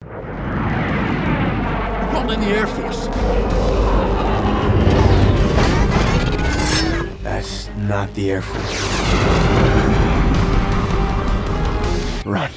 Not in the Air Force. That's not the Air Force. Run.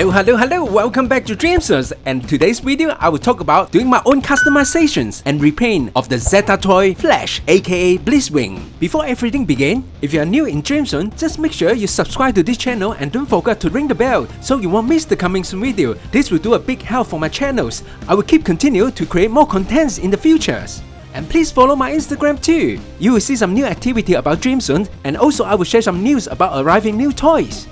Hello, welcome back to DreamsZones, and today's video I will talk about doing my own customizations and repaint of the ZV02 Flash aka Blitzwing. Before everything begins, if you are new in DreamsZones, just make sure you subscribe to this channel and don't forget to ring the bell so you won't miss the coming soon video. This will do a big help for my channels. I will keep continue to create more contents in the futures. And please follow my Instagram too. You will see some new activity about DreamsZones, and also I will share some news about arriving new toys.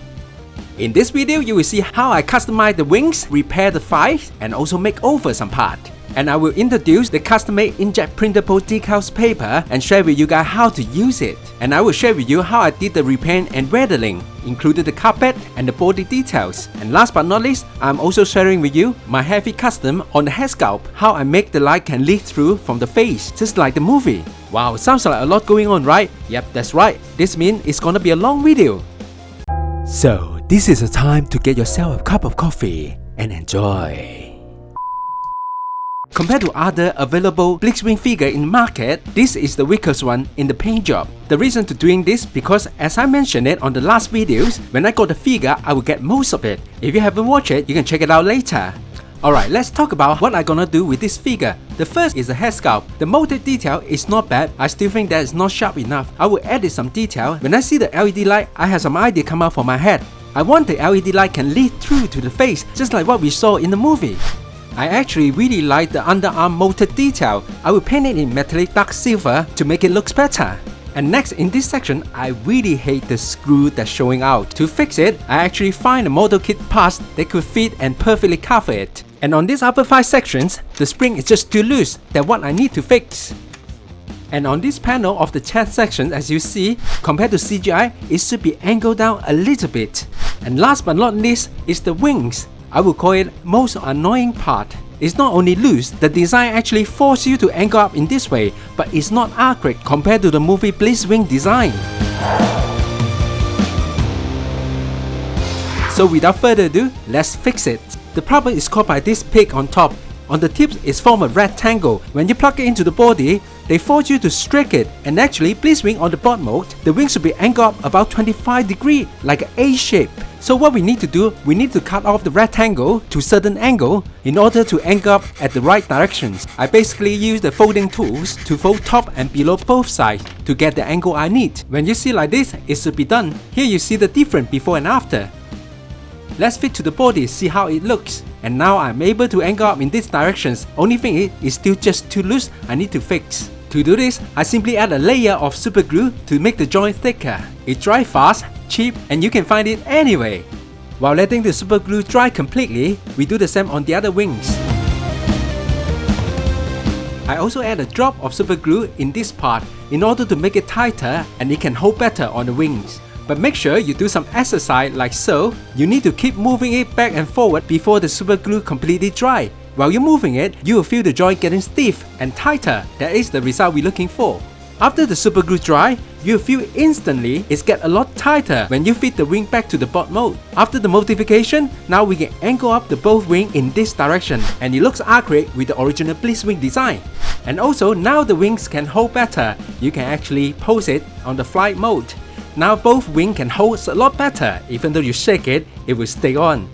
In this video, you will see how I customize the wings, repair the thighs, and also make over some part. And I will introduce the custom-made inkjet printable decals paper and share with you guys how to use it. And I will share with you how I did the repaint and weathering, including the carpet and the body details. And last but not least, I'm also sharing with you my heavy custom on the head sculpt, how I make the light can leak through from the face, just like the movie. Wow, sounds like a lot going on, right? Yep, that's right. This means it's gonna be a long video. So, this is a time to get yourself a cup of coffee and enjoy. Compared to other available Blitzwing figure in the market, this is the weakest one in the paint job. The reason to doing this because as I mentioned it on the last videos, when I got the figure, I will get most of it. If you haven't watched it, you can check it out later. Alright, let's talk about what I'm gonna do with this figure. The first is the head sculpt. The molded detail is not bad, I still think that it's not sharp enough. I will add some detail. When I see the LED light, I have some idea come out from my head. I want the LED light can lead through to the face, just like what we saw in the movie. I actually really like the underarm molded detail. I will paint it in metallic dark silver to make it look better. And next in this section, I really hate the screw that's showing out. To fix it, I actually find a model kit parts that could fit and perfectly cover it. And on these upper 5 sections, the spring is just too loose. That's what I need to fix. And on this panel of the chest section, as you see, compared to CGI, it should be angled down a little bit. And last but not least is the wings. I will call it most annoying part. It's not only loose, the design actually forces you to angle up in this way, but it's not accurate compared to the movie Blitzwing design. So without further ado, let's fix it. The problem is caused by this pig on top. On the tips is formed a rectangle. When you plug it into the body, they force you to strike it, and actually Blitzwing on the board mode, the wings should be angled up about 25 degrees like an A shape. So what we need to do, we need to cut off the rectangle to certain angle in order to angle up at the right directions. I basically use the folding tools to fold top and below both sides to get the angle I need. When you see like this, it should be done. Here you see the difference before and after. Let's fit to the body, see how it looks. And now I'm able to angle up in these directions. Only thing is still just too loose, I need to fix. To do this, I simply add a layer of super glue to make the joint thicker. It dries fast, cheap, and you can find it anywhere. While letting the super glue dry completely, we do the same on the other wings. I also add a drop of super glue in this part in order to make it tighter and it can hold better on the wings. But make sure you do some exercise like so. You need to keep moving it back and forward before the super glue completely dry. While you're moving it, you will feel the joint getting stiff and tighter. That is the result we're looking for. After the super glue dry, you'll feel instantly it's get a lot tighter when you fit the wing back to the board mode. After the modification, now we can angle up the both wing in this direction and it looks accurate with the original Blitzwing design. And also now the wings can hold better. You can actually pose it on the flight mode. Now both wings can hold a lot better. Even though you shake it, it will stay on.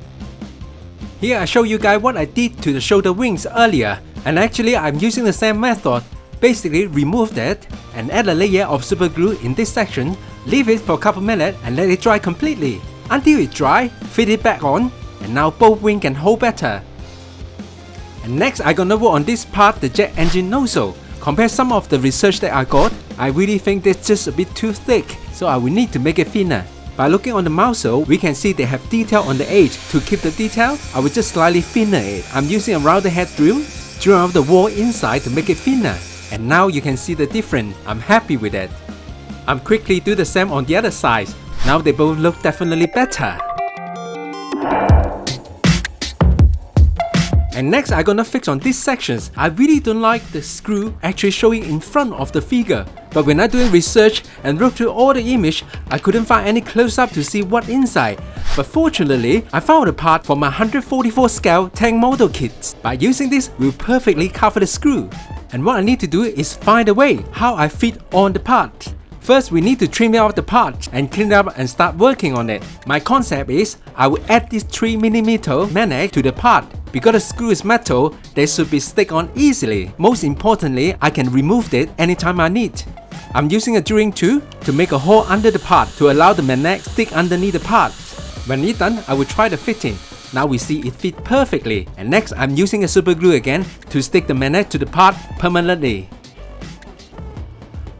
Here I show you guys what I did to the shoulder wings earlier, and actually I'm using the same method. Basically remove that and add a layer of super glue in this section, leave it for a couple minutes and let it dry completely. Until it dry, fit it back on, and now both wings can hold better. And next I'm gonna work on this part, the jet engine nozzle. Compare some of the research that I got, I really think that's just a bit too thick, so I will need to make it thinner. By looking on the muzzle, we can see they have detail on the edge. To keep the detail, I will just slightly thinner it. I'm using a rounded head drill out the wall inside to make it thinner. And now you can see the difference. I'm happy with it. I'm quickly do the same on the other side. Now they both look definitely better. And next I'm gonna fix on these sections. I really don't like the screw actually showing in front of the figure. But when I'm doing research and look through all the image, I couldn't find any close-up to see what inside. But fortunately, I found a part for my 144 scale tank model kits. By using this, we'll perfectly cover the screw. And what I need to do is find a way how I fit on the part. First, we need to trim out the part and clean it up and start working on it. My concept is, I will add this 3mm magnet to the part. Because the screw is metal, they should be stick on easily. Most importantly, I can remove it anytime I need. I'm using a drilling tool to make a hole under the part to allow the magnet stick underneath the part. When it's done, I will try the fitting. Now we see it fit perfectly. And next, I'm using a super glue again to stick the magnet to the part permanently.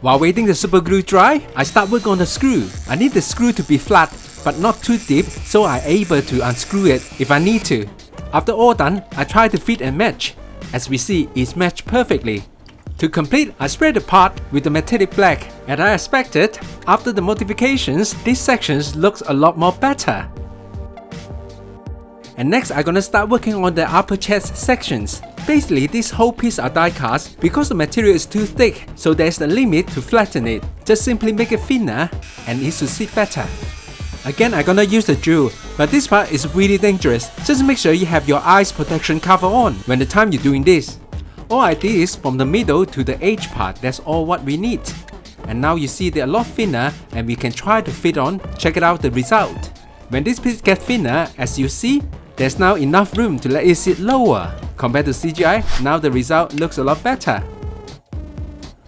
While waiting the super glue dry, I start work on the screw. I need the screw to be flat, but not too deep, so I'm able to unscrew it if I need to. After all done, I try to fit and match. As we see, it's matched perfectly. To complete, I spray the part with the metallic black. As I expected, after the modifications, these sections looks a lot more better. And next, I'm gonna start working on the upper chest sections. Basically, this whole piece are die cast because the material is too thick, so there's a limit to flatten it. Just simply make it thinner and it should sit better. Again, I'm gonna use the drill, but this part is really dangerous. Just make sure you have your eyes protection cover on when the time you're doing this. All I did is from the middle to the edge part, that's all what we need. And now you see they're a lot thinner and we can try to fit on, check it out the result. When this piece gets thinner, as you see, there's now enough room to let it sit lower. Compared to CGI, now the result looks a lot better.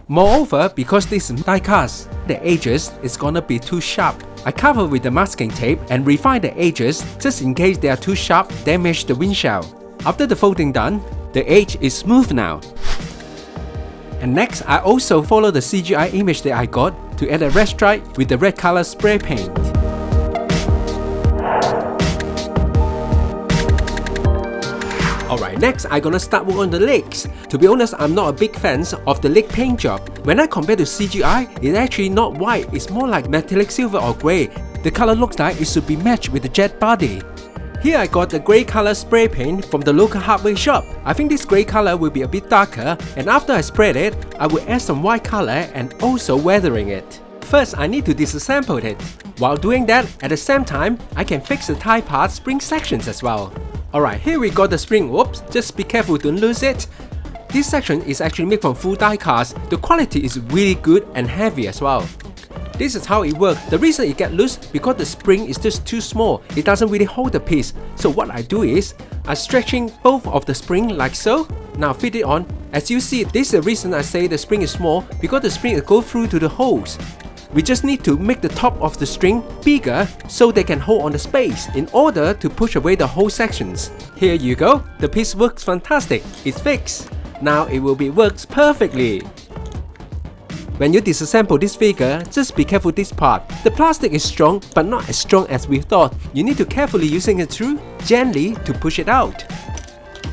Moreover, because this is die cast, the edges is gonna be too sharp. I cover with the masking tape and refine the edges just in case they are too sharp, damage the windshield. After the folding done, the edge is smooth now. And next, I also follow the CGI image that I got to add a red stripe with the red color spray paint. Alright, next I'm gonna start work on the legs. To be honest, I'm not a big fan of the leg paint job. When I compare to CGI, it's actually not white, it's more like metallic silver or grey. The color looks like it should be matched with the jet body. Here I got the grey color spray paint from the local hardware shop. I think this grey color will be a bit darker, and after I spread it, I will add some white color and also weathering it. First, I need to disassemble it. While doing that, at the same time, I can fix the tie part spring sections as well. Alright, here we got the spring. Whoops, just be careful, don't lose it. This section is actually made from full die cast. The quality is really good and heavy as well. This is how it works. The reason it gets loose because the spring is just too small. It doesn't really hold the piece. So what I do is, I'm stretching both of the spring like so. Now fit it on. As you see, this is the reason I say the spring is small, because the spring goes through to the holes. We just need to make the top of the string bigger so they can hold on the space in order to push away the whole sections. Here you go, the piece works fantastic, it's fixed. Now it will be works perfectly. When you disassemble this figure, just be careful this part. The plastic is strong but not as strong as we thought. You need to carefully using a tool, gently to push it out.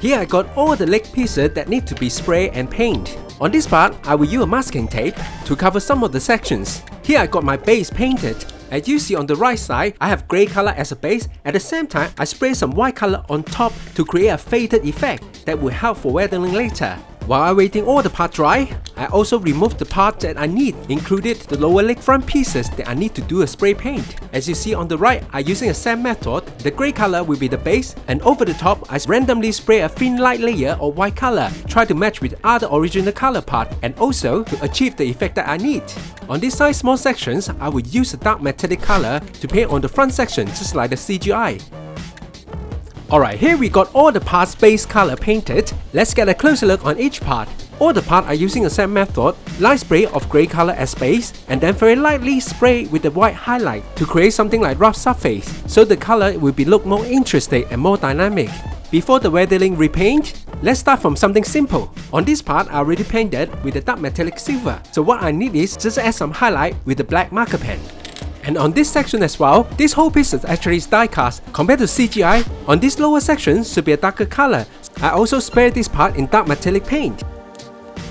Here I got all the leg pieces that need to be sprayed and painted. On this part, I will use a masking tape to cover some of the sections. Here I got my base painted. As you see on the right side, I have grey color as a base. At the same time, I spray some white color on top to create a faded effect that will help for weathering later. While I'm waiting all the part dry, I also removed the parts that I need, included the lower leg front pieces that I need to do a spray paint. As you see on the right, I'm using a same method. The grey color will be the base, and over the top, I randomly spray a thin light layer of white color, try to match with other original color part, and also to achieve the effect that I need. On this side small sections, I will use a dark metallic color to paint on the front section just like the CGI. Alright, here we got all the parts base color painted. Let's get a closer look on each part. All the parts are using the same method, light spray of grey color as base, and then very lightly spray with the white highlight to create something like rough surface, so the color will be look more interesting and more dynamic. Before the weathering repaint, let's start from something simple. On this part, I already painted with the dark metallic silver, so what I need is just add some highlight with the black marker pen. And on this section as well, this whole piece is actually die cast. Compared to CGI, on this lower section should be a darker color. I also sprayed this part in dark metallic paint.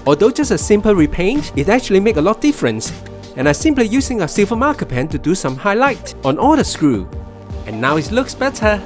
Although just a simple repaint, it actually makes a lot of difference. And I'm simply using a silver marker pen to do some highlight on all the screw. And now it looks better.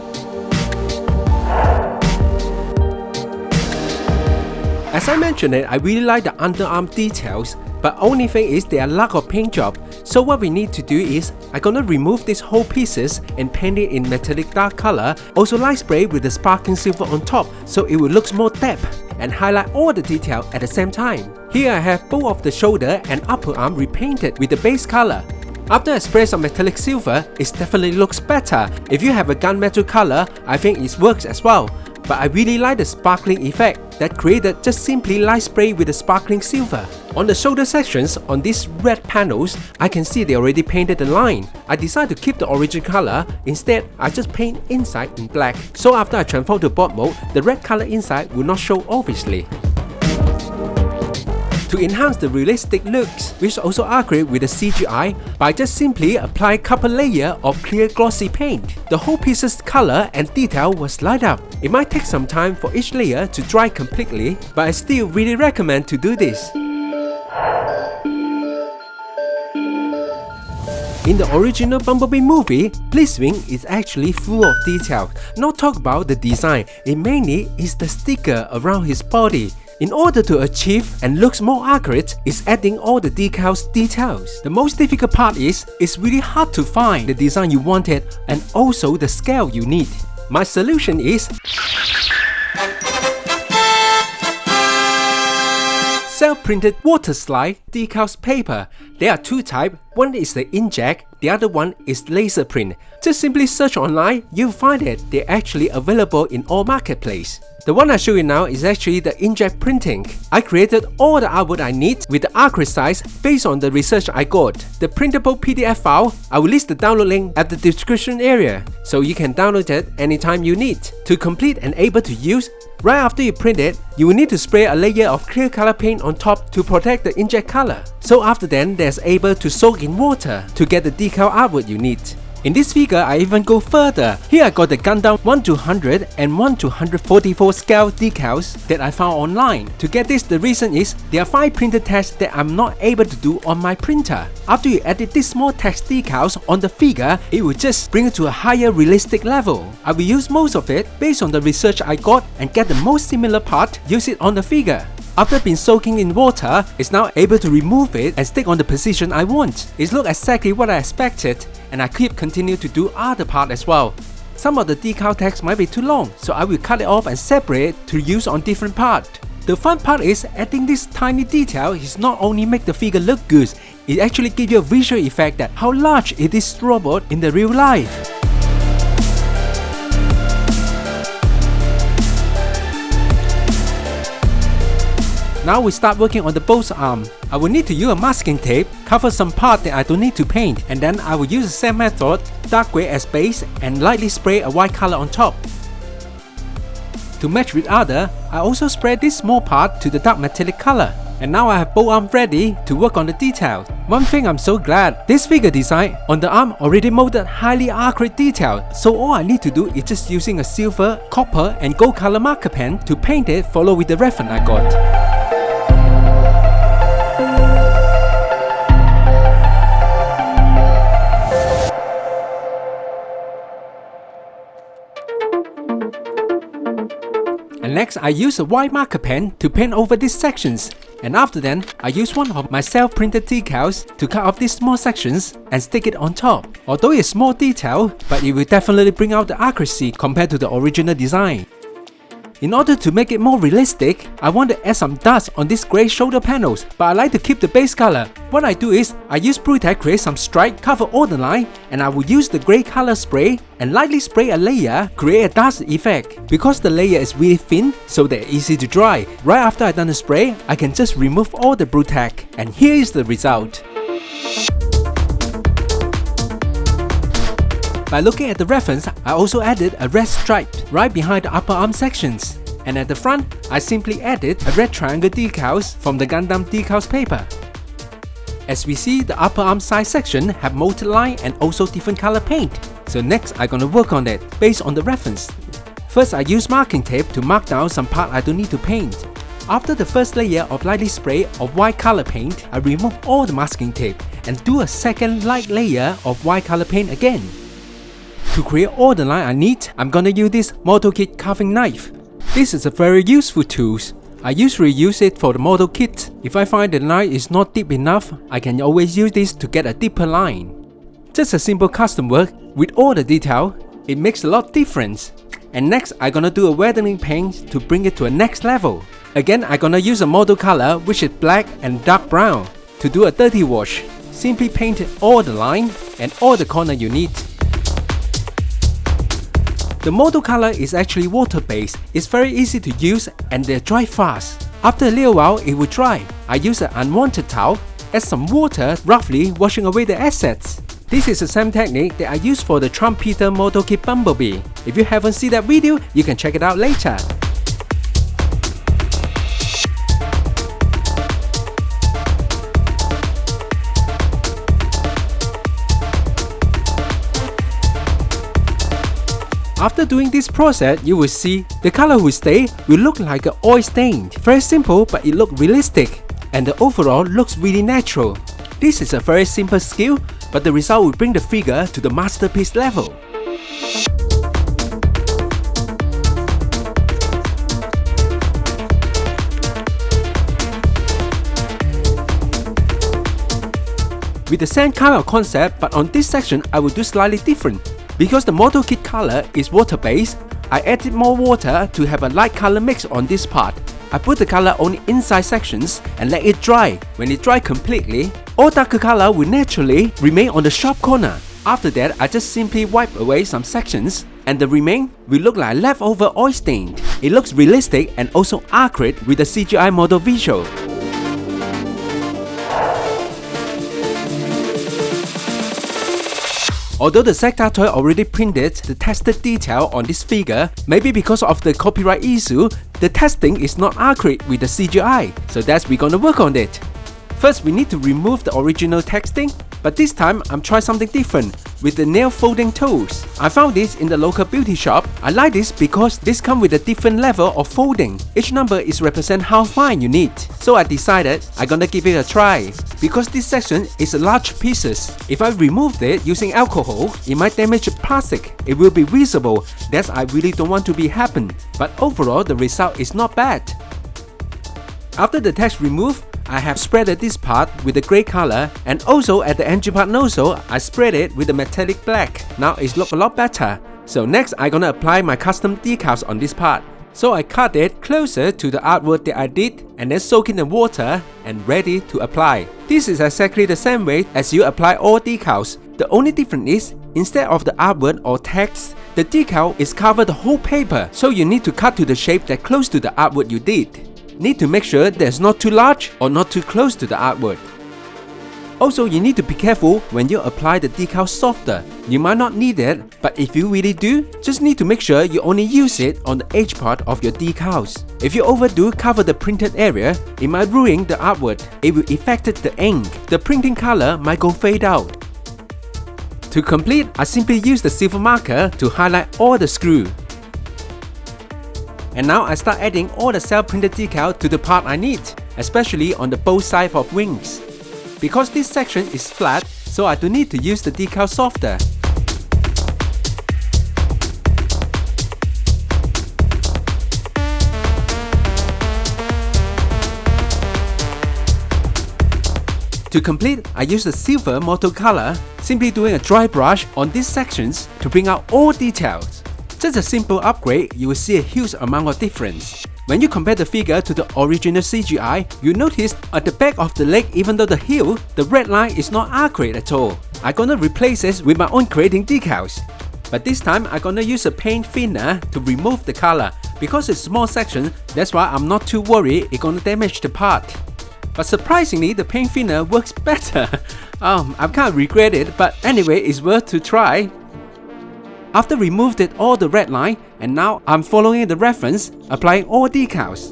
As I mentioned it, I really like the underarm details, but only thing is they are lack of paint job. So what we need to do is, I'm gonna remove these whole pieces and paint it in metallic dark color, also light spray with the sparkling silver on top so it will look more depth and highlight all the detail at the same time. Here I have both of the shoulder and upper arm repainted with the base color. After I spray some metallic silver, it definitely looks better. If you have a gunmetal color, I think it works as well. But I really like the sparkling effect that created just simply light spray with the sparkling silver. On the shoulder sections, on these red panels, I can see they already painted the line. I decided to keep the original color, instead I just paint inside in black. So after I transform to board mode, the red color inside will not show obviously. To enhance the realistic looks, which also accurate with the CGI, by just simply apply a couple layer of clear glossy paint. The whole piece's color and detail was light up. It might take some time for each layer to dry completely, but I still really recommend to do this. In the original Bumblebee movie, Blitzwing is actually full of detail. Not talk about the design, it mainly is the sticker around his body. In order to achieve and looks more accurate is adding all the decals details. The most difficult part is, it's really hard to find the design you wanted and also the scale you need. My solution is self-printed water slide decals paper. There are two types, one is the inkjet, the other one is laser print. Just simply search online, you'll find it. They're actually available in all marketplace. The one I show you now is actually the inkjet printing. I created all the artwork I need with the accurate size based on the research I got. The printable PDF file, I will list the download link at the description area, so you can download it anytime you need. To complete and able to use, right after you print it, you will need to spray a layer of clear color paint on top to protect the inkjet color. So after then, there's able to soak in water to get the decal artwork you need. In this figure, I even go further. Here I got the Gundam 1:100 and 1:144 scale decals that I found online. To get this, the reason is there are 5 printed text that I'm not able to do on my printer. After you edit these small text decals on the figure, it will just bring it to a higher realistic level. I will use most of it based on the research I got and get the most similar part, use it on the figure. After being soaking in water, it's now able to remove it and stick on the position I want. It looks exactly what I expected, and I keep continue to do other part as well. Some of the decal text might be too long, so I will cut it off and separate to use on different part. The fun part is adding this tiny detail is not only make the figure look good, it actually gives you a visual effect that how large it is robot in the real life. Now we start working on the both arm. I will need to use a masking tape, cover some part that I don't need to paint, and then I will use the same method, dark gray as base and lightly spray a white color on top. To match with other, I also spread this small part to the dark metallic color. And now I have both arms ready to work on the details. One thing I'm so glad, this figure design on the arm already molded highly accurate detail, so all I need to do is just using a silver, copper and gold color marker pen to paint it follow with the reference I got. And next I use a white marker pen to paint over these sections. And after then, I use one of my self-printed decals to cut off these small sections and stick it on top. Although it's small detail, but it will definitely bring out the accuracy compared to the original design. In order to make it more realistic, I want to add some dust on these grey shoulder panels, but I like to keep the base color. What I do is, I use Brutec create some stripe, cover all the line, and I will use the grey color spray and lightly spray a layer, create a dust effect. Because the layer is really thin, so they're easy to dry. Right after I done the spray, I can just remove all the Brutec, and here is the result. By looking at the reference, I also added a red stripe right behind the upper arm sections. And at the front, I simply added a red triangle decals from the Gundam decals paper. As we see, the upper arm side section have molded line and also different color paint. So next, I'm gonna work on it based on the reference. First, I use marking tape to mark down some part I don't need to paint. After the first layer of lightly spray of white color paint, I remove all the masking tape and do a second light layer of white color paint again. To create all the line I need, I'm gonna use this Model Kit carving knife. This is a very useful tool. I usually use it for the model kit. If I find the line is not deep enough, I can always use this to get a deeper line. Just a simple custom work with all the detail, it makes a lot of difference. And next, I'm gonna do a weathering paint to bring it to a next level. Again, I'm gonna use a model color which is black and dark brown. To do a dirty wash, simply paint all the line and all the corner you need. The model color is actually water-based, it's very easy to use and they dry fast. After a little while it will dry. I use an unwanted towel, add some water, roughly washing away the assets. This is the same technique that I use for the Trumpeter model kit Bumblebee. If you haven't seen that video, you can check it out later. After doing this process, you will see the color will stay, will look like an oil stain. Very simple, but it looks realistic, and the overall looks really natural. This is a very simple skill, but the result will bring the figure to the masterpiece level. With the same kind of concept, but on this section I will do slightly different. Because the model kit color is water-based, I added more water to have a light color mix on this part. I put the color only inside sections and let it dry. When it dries completely, all darker color will naturally remain on the sharp corner. After that, I just simply wipe away some sections and the remain will look like leftover oil stain. It looks realistic and also accurate with the CGI model visual. Although the sector toy already printed the tested detail on this figure, maybe because of the copyright issue, the testing is not accurate with the CGI, so that's we're gonna work on it. First, we need to remove the original texting, but this time I'm trying something different with the nail folding tools. I found this in the local beauty shop. I like this because this comes with a different level of folding. Each number is represent how fine you need. So I decided I'm gonna give it a try. Because this section is large pieces, if I remove it using alcohol, it might damage the plastic. It will be visible. That's I really don't want to be happen. But overall, the result is not bad. After the text removed, I have spreaded this part with the grey color, and also at the engine part nozzle, I spread it with the metallic black. Now it looks a lot better. So next I'm gonna apply my custom decals on this part. So I cut it closer to the artwork that I did and then soak in the water and ready to apply. This is exactly the same way as you apply all decals. The only difference is, instead of the artwork or text, the decal is covered the whole paper, so you need to cut to the shape that close to the artwork you did. Need to make sure that's not too large or not too close to the artwork. Also, you need to be careful when you apply the decal softer. You might not need it, but if you really do, just need to make sure you only use it on the edge part of your decals. If you overdo cover the printed area, it might ruin the artwork. It will affect the ink. The printing color might go fade out. To complete, I simply use the silver marker to highlight all the screws. And now I start adding all the self-printed decal to the part I need, especially on the both sides of wings. Because this section is flat, so I do need to use the decal softer. To complete, I use the silver model color, simply doing a dry brush on these sections to bring out all details. Just a simple upgrade, you will see a huge amount of difference. When you compare the figure to the original CGI, you notice at the back of the leg, even though the heel, the red line is not accurate at all. I'm gonna replace this with my own creating decals. But this time, I'm gonna use a paint thinner to remove the color. Because it's a small section, that's why I'm not too worried it's gonna damage the part. But surprisingly, the paint thinner works better. I can't regret it, but anyway, it's worth to try. After removed all the red line, and now I'm following the reference, applying all decals.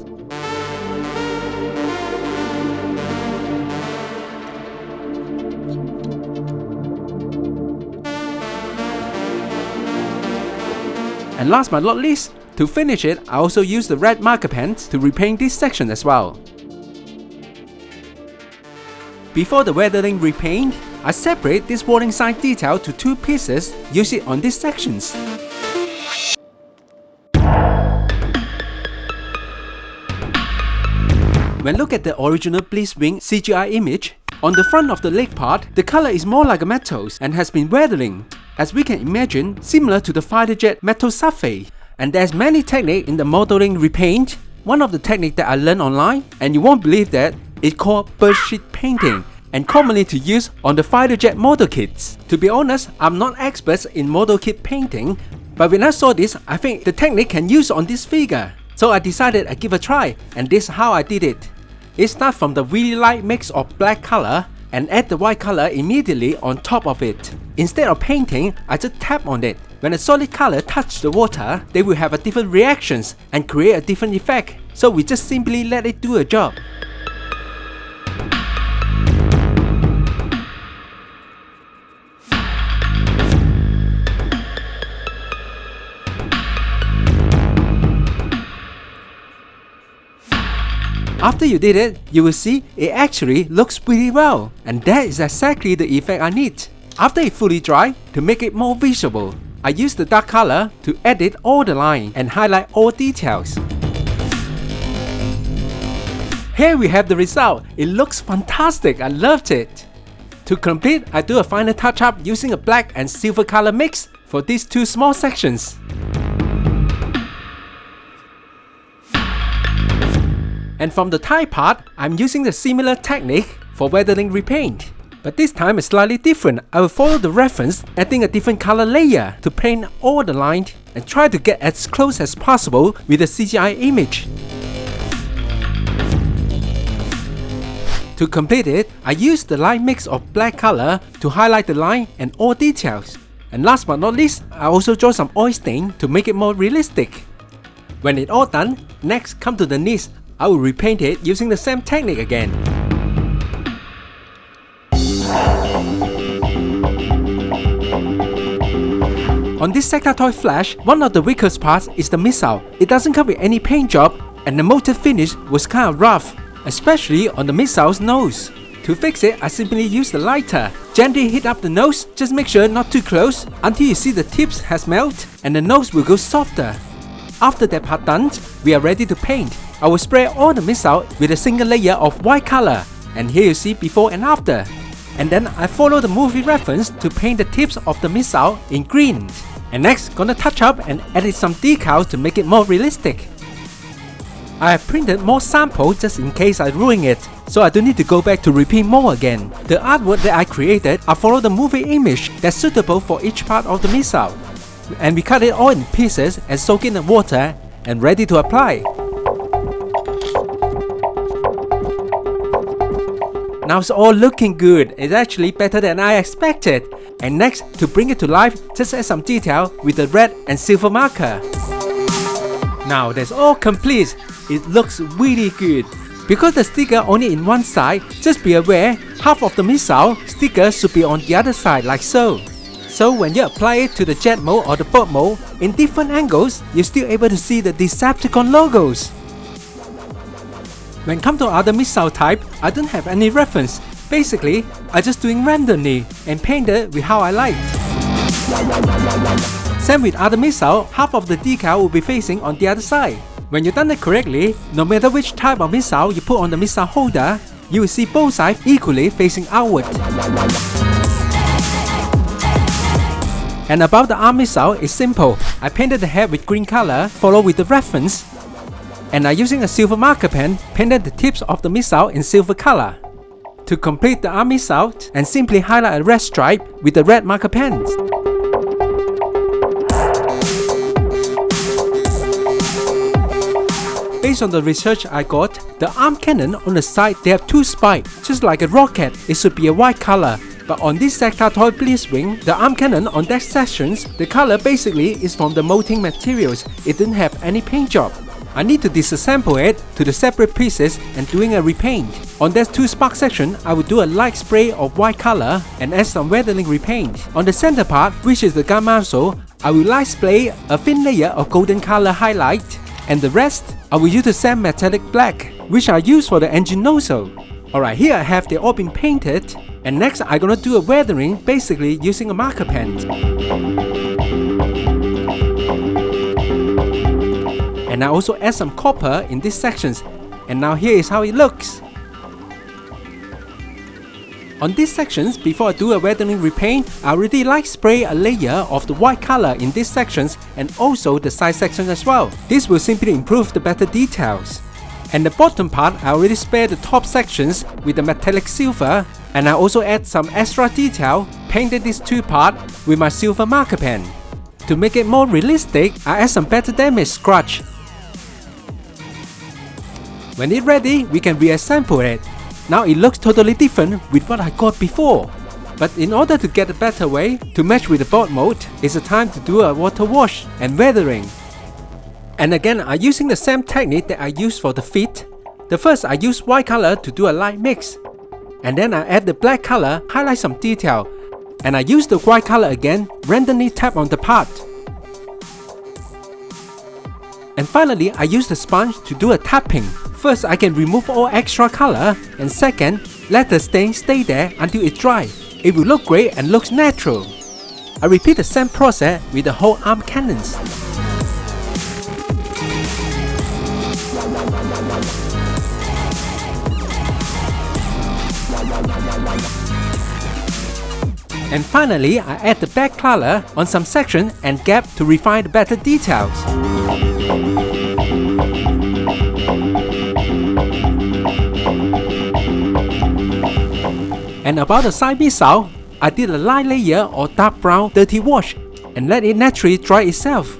And last but not least, to finish it, I also use the red marker pen to repaint this section as well. Before the weathering repaint, I separate this warning sign detail to two pieces, use it on these sections. When look at the original Blitzwing CGI image, on the front of the leg part, the color is more like a metals and has been weathering, as we can imagine, similar to the fighter jet metal surface. And there's many techniques in the modeling repaint. One of the techniques that I learned online, and you won't believe that, is called bird sheet painting, and commonly to use on the fighter jet model kits. To be honest, I'm not expert in model kit painting, but when I saw this, I think the technique can use on this figure. So I decided I'd give a try, and this is how I did it. It starts from the really light mix of black color and add the white color immediately on top of it. Instead of painting, I just tap on it. When a solid color touches the water, they will have a different reactions and create a different effect. So we just simply let it do a job. After you did it, you will see it actually looks pretty well, and that is exactly the effect I need. After it fully dry, to make it more visible, I use the dark color to edit all the line and highlight all details. Here we have the result. It looks fantastic, I loved it. To complete, I do a final touch up using a black and silver color mix for these two small sections. And from the tie part, I'm using the similar technique for weathering repaint. But this time is slightly different. I will follow the reference, adding a different color layer to paint all the lines and try to get as close as possible with the CGI image. To complete it, I use the light mix of black color to highlight the line and all details. And last but not least, I also draw some oil stain to make it more realistic. When it's all done, next come to the knees. I will repaint it using the same technique again. On this Sector Flash, one of the weakest parts is the missile. It doesn't come with any paint job, and the motive finish was kind of rough, especially on the missile's nose. To fix it, I simply use the lighter. Gently heat up the nose, just make sure not too close until you see the tips has melted and the nose will go softer. After that part done, we are ready to paint. I will spray all the missile with a single layer of white color, and here you see before and after. And then I follow the movie reference to paint the tips of the missile in green. And next, gonna touch up and edit some decals to make it more realistic. I have printed more samples just in case I ruin it, so I don't need to go back to repeat more again. The artwork that I created, I follow the movie image that's suitable for each part of the missile. And we cut it all in pieces and soak in the water and ready to apply. Now it's all looking good. It's actually better than I expected. And next, to bring it to life, just add some detail with the red and silver marker. Now that's all complete. It looks really good. Because the sticker only in one side, just be aware, half of the missile sticker should be on the other side like so. So when you apply it to the jet mode or the boat mode, in different angles, you're still able to see the Decepticon logos. When come to other missile type, I don't have any reference. Basically, I just doing randomly and painted with how I liked. Same with other missile, half of the decal will be facing on the other side. When you've done it correctly, no matter which type of missile you put on the missile holder, you will see both sides equally facing outward. And about the arm missile is simple. I painted the head with green color, followed with the reference. And I'm using a silver marker pen, painted the tips of the missile in silver color. To complete the arm missile, and simply highlight a red stripe with the red marker pen. Based on the research I got, the arm cannon on the side they have two spikes, just like a rocket. It should be a white color. But on this Sector Toy Blitzwing, the arm cannon on that sections, the color basically is from the molding materials. It didn't have any paint job. I need to disassemble it to the separate pieces and doing a repaint. On that two spark section, I will do a light spray of white color and add some weathering repaint. On the center part, which is the gun muzzle, I will light spray a thin layer of golden color highlight, and the rest, I will use the same metallic black, which I use for the engine nozzle. Alright, here I have they all been painted, and next I'm gonna do a weathering basically using a marker pen. And I also add some copper in these sections. and now here is how it looks. On these sections, before I do a weathering repaint, I already spray a layer of the white color in these sections and also the side section as well. This will simply improve the better details. And the bottom part, I already sprayed the top sections with the metallic silver, and I also add some extra detail, painted these two parts with my silver marker pen. To make it more realistic, I add some better damage scratch. When it's ready, we can reassemble it. Now it looks totally different with what I got before. But in order to get a better way to match with the board mode, it's a time to do a water wash and weathering. And again, I'm using the same technique that I used for the feet. The first, I use white color to do a light mix. And then I add the black color, highlight some detail. And I use the white color again, randomly tap on the part. And finally, I use the sponge to do a tapping. First, I can remove all extra color, and second, let the stain stay there until it dries. It will look great and looks natural. I repeat the same process with the whole arm cannons. And finally, I add the back color on some section and gap to refine the better details. And about the side missile, I did a light layer or dark brown dirty wash and let it naturally dry itself.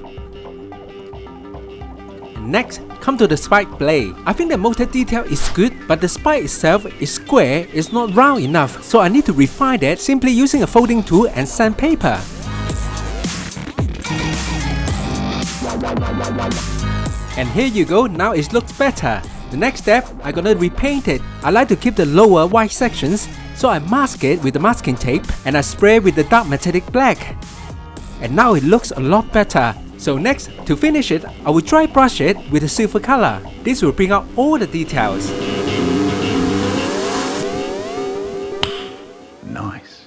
And next, come to the spike blade. I think the motor detail is good, but the spike itself is square, it's not round enough, so I need to refine that simply using a folding tool and sandpaper. And here you go, now it looks better. The next step, I'm gonna repaint it. I like to keep the lower white sections, so I mask it with the masking tape and I spray with the dark metallic black. And now it looks a lot better. So next, to finish it, I will dry brush it with a silver color. This will bring out all the details. Nice.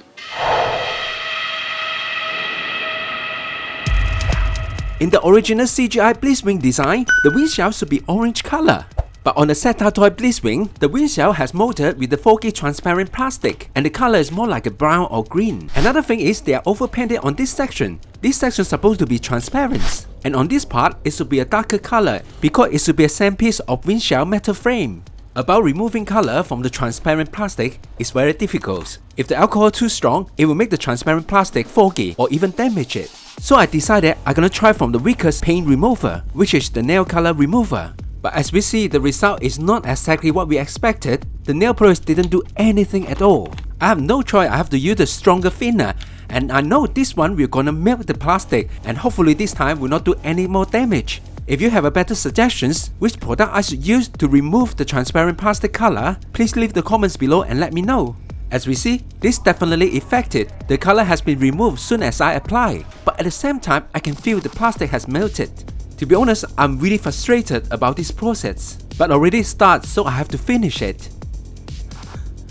In the original CGI Blitzwing design, the windshield should be orange color. But on the Zeta toy Blitzwing, the windshield has molded with the foggy transparent plastic, and the color is more like a brown or green. Another thing is they are overpainted on this section. This section is supposed to be transparent, and on this part it should be a darker color because it should be a same piece of windshield metal frame. About removing color from the transparent plastic is very difficult. If the alcohol too strong, it will make the transparent plastic foggy or even damage it. So I decided I'm gonna try from the weakest paint remover, which is the nail color remover. But as we see, the result is not exactly what we expected. The nail polish didn't do anything at all. I have no choice, I have to use a stronger thinner. And I know this one we're gonna melt the plastic, and hopefully this time will not do any more damage. If you have a better suggestions which product I should use to remove the transparent plastic color, please leave the comments below and let me know. As we see, this definitely effective. The color has been removed soon as I apply, but at the same time I can feel the plastic has melted. To be honest, I'm really frustrated about this process, but already started, so I have to finish it.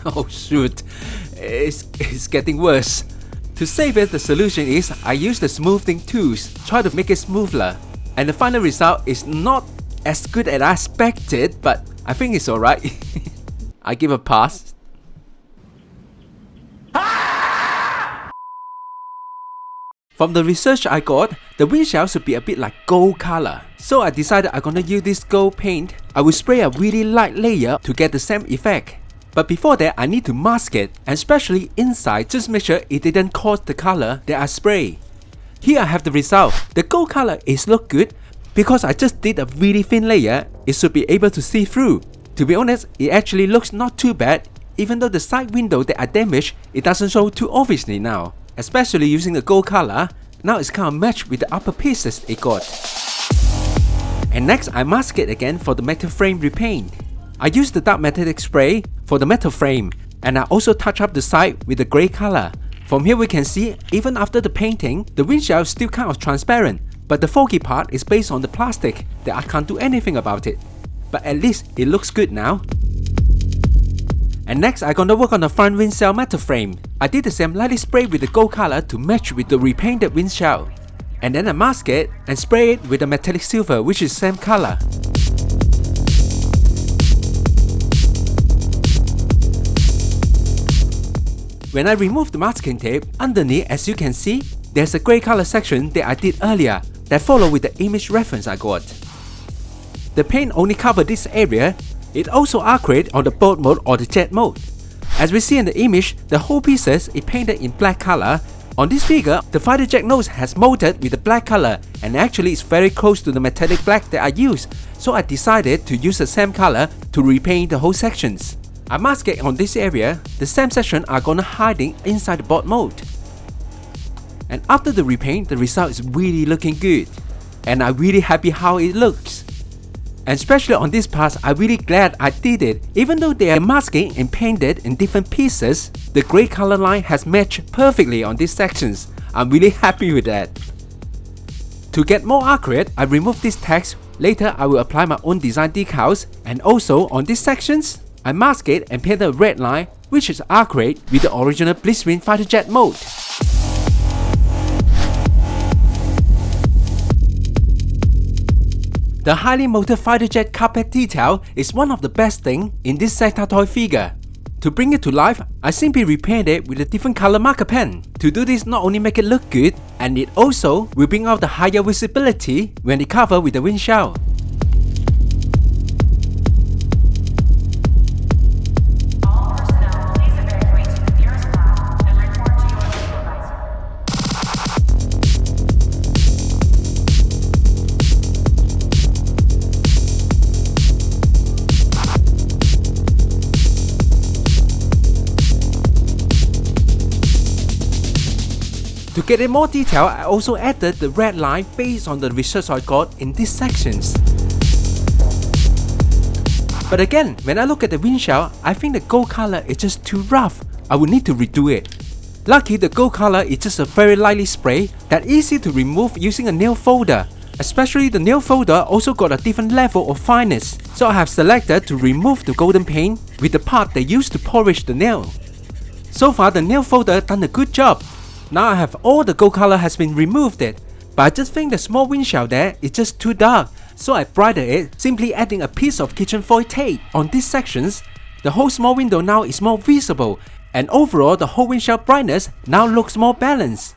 Oh shoot, it's getting worse. To save it, the solution is I use the smoothing tools, try to make it smoother. And the final result is not as good as I expected, but I think it's alright. I give a pass. From the research I got, the windshield should be a bit like gold color. So I decided I'm gonna use this gold paint. I will spray a really light layer to get the same effect. But before that, I need to mask it, and especially inside, just make sure it didn't cause the color that I spray. Here I have the result. The gold color is look good. Because I just did a really thin layer, it should be able to see through. To be honest, it actually looks not too bad. Even though the side window that I damaged, it doesn't show too obviously now. Especially using the gold color, now it's kind of matched with the upper pieces it got. And next, I mask it again for the metal frame repaint. I used the dark metallic spray for the metal frame, and I also touch up the side with the grey color. From here we can see, even after the painting, the windshield is still kind of transparent, but the foggy part is based on the plastic that I can't do anything about it. But at least it looks good now. And next, I'm gonna work on the front windshield metal frame. I did the same lightly spray with the gold color to match with the repainted windshield. And then I mask it and spray it with the metallic silver, which is same color. when I remove the masking tape, underneath, as you can see, there's a grey color section that I did earlier that follow with the image reference I got. The paint only covered this area. It also accurate on the boat mode or the jet mode. As we see in the image, the whole pieces is painted in black color. On this figure, the fighter jet nose has molded with the black color, and actually it's very close to the metallic black that I used, so I decided to use the same color to repaint the whole sections. I mask it on this area. The same section are gonna hiding inside the boat mode. And after the repaint, the result is really looking good, and I'm really happy how it looks. And especially on this part, I'm really glad I did it. Even though they are masking and painted in different pieces, the grey color line has matched perfectly on these sections. I'm really happy with that. To get more accurate, I remove this text. Later, I will apply my own design decals, and also on these sections, I mask it and paint a red line, which is accurate with the original Blitzwing fighter jet mode. The highly molded fighter jet carpet detail is one of the best things in this Sector toy figure. To bring it to life, I simply repaint it with a different color marker pen. To do this not only make it look good, and it also will bring out the higher visibility when it covered with the windshield. To get it more detail, I also added the red line based on the research I got in these sections. But again, when I look at the windshield, I think the gold color is just too rough. I will need to redo it. Lucky the gold color is just a very lightly spray that easy to remove using a nail folder. Especially the nail folder also got a different level of fineness, so I have selected to remove the golden paint with the part they used to polish the nail. So far the nail folder done a good job. Now I have all the gold color has been removed it, but I just think the small windshield there is just too dark, so I brightened it simply adding a piece of kitchen foil tape on these sections. The whole small window now is more visible, and overall the whole windshield brightness now looks more balanced.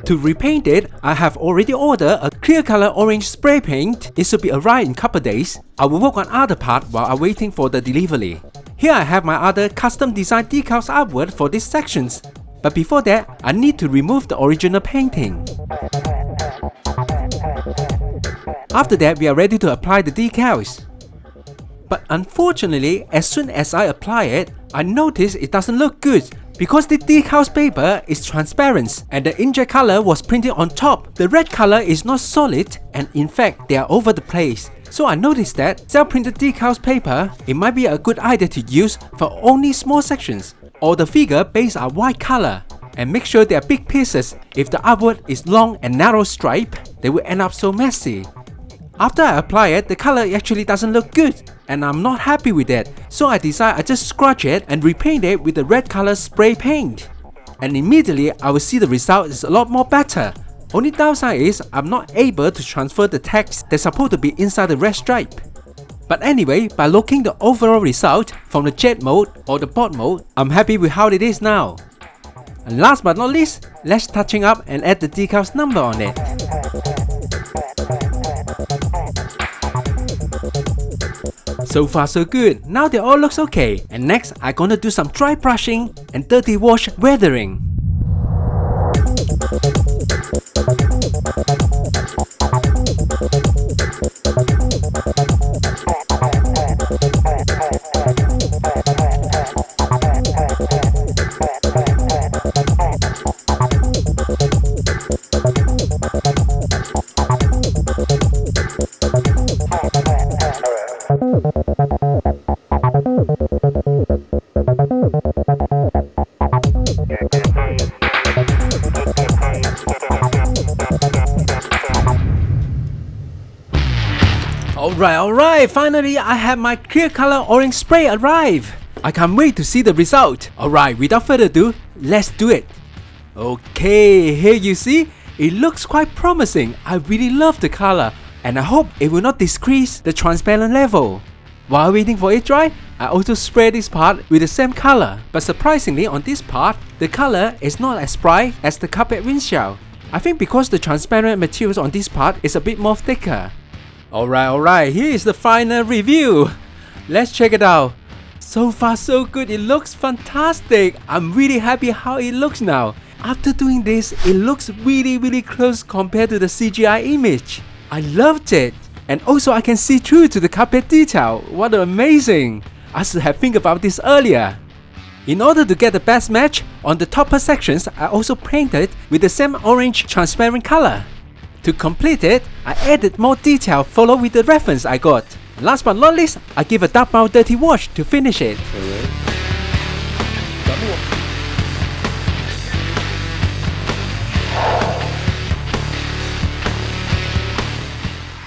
To repaint it, I have already ordered a clear color orange spray paint. It should be arrived in a couple days. I will work on other part while I'm waiting for the delivery. Here I have my other custom design decals artwork for these sections. But before that, I need to remove the original painting. After that, we are ready to apply the decals. But unfortunately, as soon as I apply it, I notice it doesn't look good because the decals paper is transparent and the inkjet color was printed on top. The red color is not solid and in fact they are over the place. So I noticed that self-printed decals paper, it might be a good idea to use for only small sections, or the figure base are white color, and make sure they are big pieces. If the artwork is long and narrow stripe, they will end up so messy. After I apply it, the color actually doesn't look good, and I'm not happy with it. So I decide I just scratch it and repaint it with the red color spray paint. And immediately I will see the result is a lot more better. Only downside is I'm not able to transfer the text that's supposed to be inside the red stripe. But anyway, by looking the overall result from the jet mode or the boat mode, I'm happy with how it is now. And last but not least, let's touching up and add the decals number on it. So far so good, now they all looks okay. And next, I'm gonna do some dry brushing and dirty wash weathering. Alright, finally I have my clear color orange spray arrive. I can't wait to see the result. Alright, without further ado, let's do it. Okay, here you see, it looks quite promising. I really love the color and I hope it will not decrease the transparent level. While waiting for it dry, I also spray this part with the same color, but surprisingly on this part, the color is not as bright as the carpet windshield. I think because the transparent materials on this part is a bit more thicker. Alright, here is the final review. Let's check it out. So far so good, it looks fantastic. I'm really happy how it looks now. After doing this, it looks really close compared to the CGI image. I loved it. And also I can see through to the carpet detail. What amazing! I should have think about this earlier. In order to get the best match, on the topper sections I also painted with the same orange transparent color. To complete it, I added more detail followed with the reference I got. Last but not least, I give a dark brown dirty wash to finish it.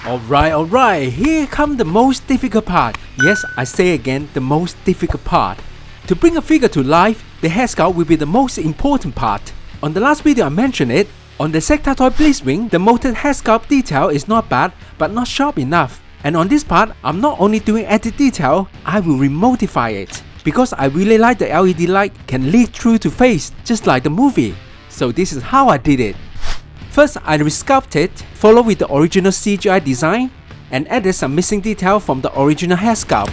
Alright, here comes the most difficult part. Yes, I say again, the most difficult part. To bring a figure to life, the head sculpt will be the most important part. On the last video I mentioned it, on the Sector Toy Blitzwing, the molded head sculpt detail is not bad, but not sharp enough. And on this part, I'm not only doing edit detail, I will remodify it. Because I really like the LED light can lead through to face, just like the movie. So this is how I did it. First, I resculpted, followed with the original CGI design, and added some missing detail from the original head sculpt.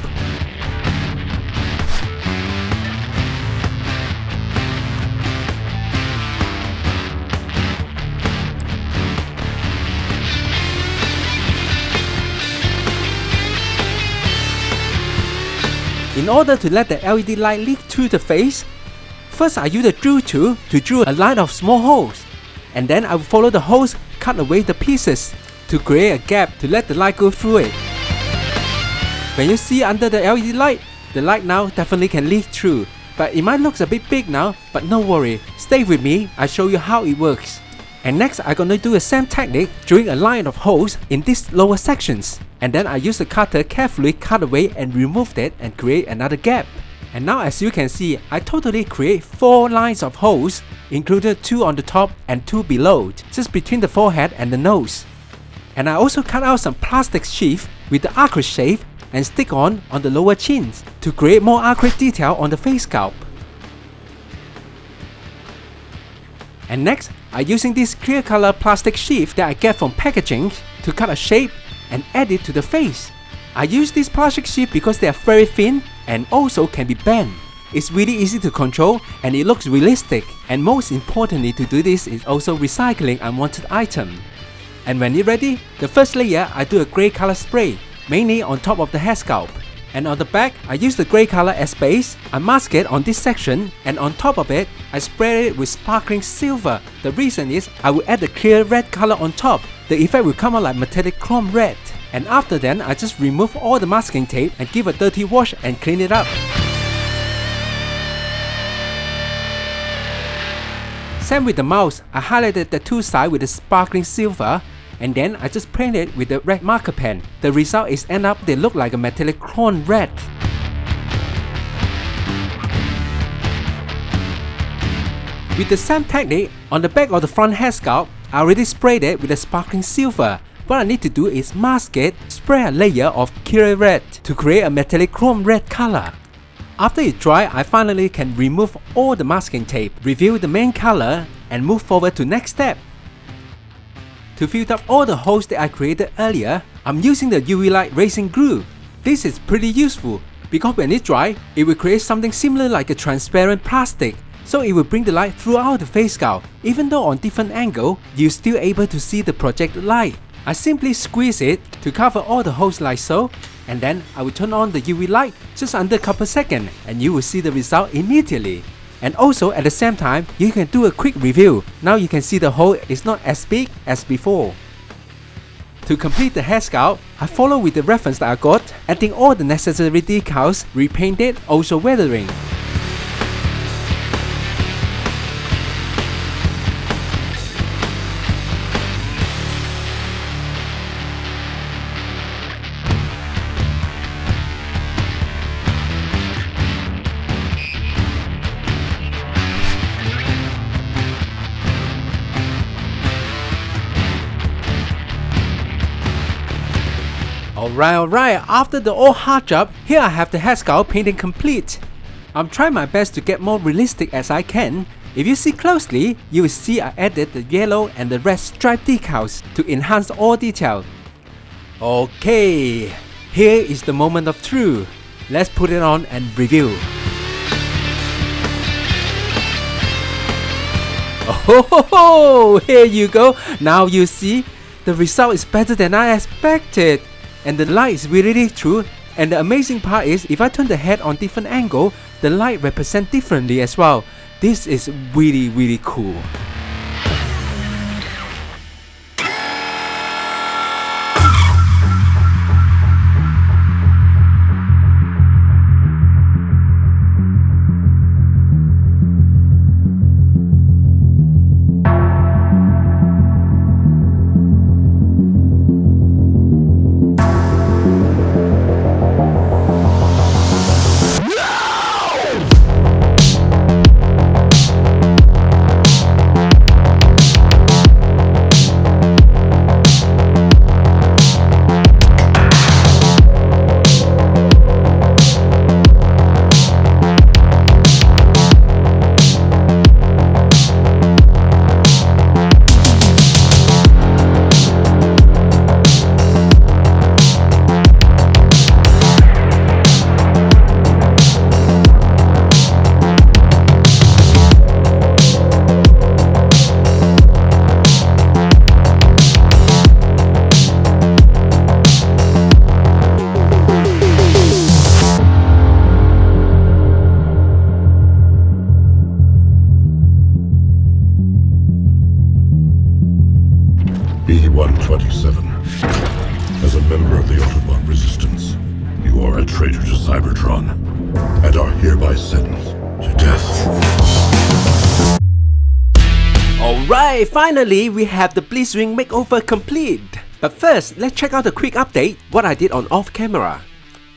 In order to let the LED light leak through the face, first I use the drill tool to drill a line of small holes, and then I will follow the holes, cut away the pieces to create a gap to let the light go through it. When you see under the LED light, the light now definitely can leak through, but it might look a bit big now, but no worry, stay with me, I'll show you how it works. And next I'm gonna do the same technique, drilling a line of holes in these lower sections. And then I use the cutter carefully cut away and remove it and create another gap. And now as you can see, I totally create 4 lines of holes, including 2 on the top and 2 below, just between the forehead and the nose. And I also cut out some plastic sheath with the acrylic shape and stick on the lower chins to create more accurate detail on the face sculpt. And next, I'm using this clear color plastic sheath that I get from packaging to cut a shape and add it to the face. I use this plastic sheet because they are very thin and also can be bent. It's really easy to control and it looks realistic, and most importantly to do this is also recycling unwanted item. And when it's ready, the first layer I do a grey color spray, mainly on top of the head sculpt. And on the back, I use the grey color as base, I mask it on this section, and on top of it, I spray it with sparkling silver. The reason is, I will add the clear red color on top. The effect will come out like metallic chrome red. And after then, I just remove all the masking tape and give a dirty wash and clean it up. Same with the mouse, I highlighted the 2 sides with the sparkling silver, and then I just paint it with the red marker pen. The result is end up they look like a metallic chrome red. With the same technique, on the back of the front head sculpt, I already sprayed it with the sparkling silver. What I need to do is mask it, spray a layer of clear red to create a metallic chrome red color. After it dry, I finally can remove all the masking tape, reveal the main color, and move forward to next step. To fill up all the holes that I created earlier, I'm using the UV light racing glue. This is pretty useful because when it dry, it will create something similar like a transparent plastic, so it will bring the light throughout the face sculpt. Even though on different angle, you're still able to see the projected light. I simply squeeze it to cover all the holes like so, and then I will turn on the UV light just under a couple seconds and you will see the result immediately. And also at the same time, you can do a quick review. Now you can see the hole is not as big as before. To complete the head sculpt, I follow with the reference that I got, adding all the necessary decals, repainted, also weathering. Alright, after the old hard job, here I have the headsculpt painting complete. I'm trying my best to get more realistic as I can. If you see closely, you will see I added the yellow and the red stripe decals to enhance all detail. Okay, here is the moment of truth. Let's put it on and review. Oh, here you go. Now you see, the result is better than I expected. And the light is really true. And the amazing part is, if I turn the head on different angle, the light represents differently as well. This is really cool. B-127. As a member of the Autobot Resistance, you are a traitor to Cybertron, and are hereby sentenced to death. Alright, finally we have the Blitzwing makeover complete. But first, let's check out the quick update what I did on off camera.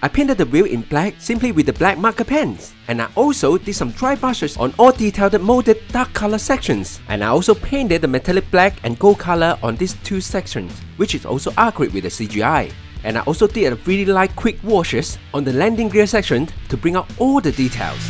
I painted the wheel in black simply with the black marker pens, and I also did some dry brushes on all detailed molded dark color sections, and I also painted the metallic black and gold color on these two sections, which is also accurate with the CGI. And I also did a really light quick washes on the landing gear section to bring out all the details.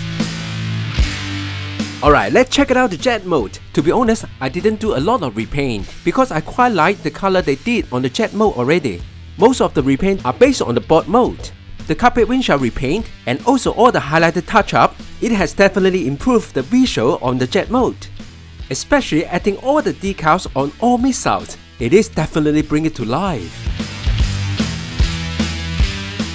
Alright, let's check it out the jet mode. To be honest, I didn't do a lot of repaint because I quite like the color they did on the jet mode already. Most of the repaint are based on the board mode. The Cockpit windshield repaint and also all the highlighted touch-up, it has definitely improved the visual on the jet mode. Especially adding all the decals on all missiles, it is definitely bring it to life.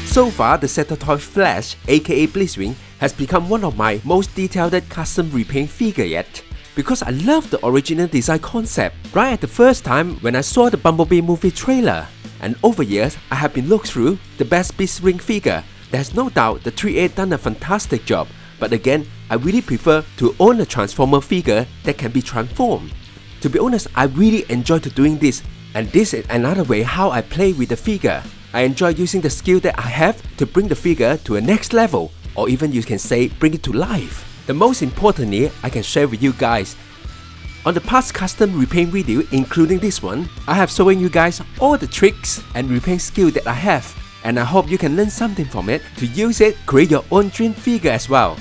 So far, the ZV02 Flash, aka Blitzwing, has become one of my most detailed custom repaint figure yet. Because I love the original design concept right at the first time when I saw the Bumblebee movie trailer. And over years, I have been looked through the best Blitzwing figure. There's no doubt the 3A done a fantastic job, but again, I really prefer to own a Transformer figure that can be transformed. To be honest, I really enjoy doing this, and this is another way how I play with the figure. I enjoy using the skill that I have to bring the figure to a next level, or even you can say bring it to life. The most importantly, I can share with you guys. On the past custom repaint video, including this one, I have shown you guys all the tricks and repaint skill that I have, and I hope you can learn something from it to use it, create your own dream figure as well.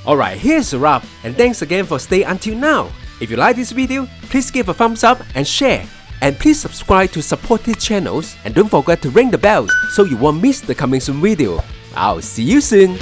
Alright, here's a wrap, and thanks again for staying until now. If you like this video, please give a thumbs up and share. And please subscribe to support these channels, and don't forget to ring the bell so you won't miss the coming soon video. I'll see you soon.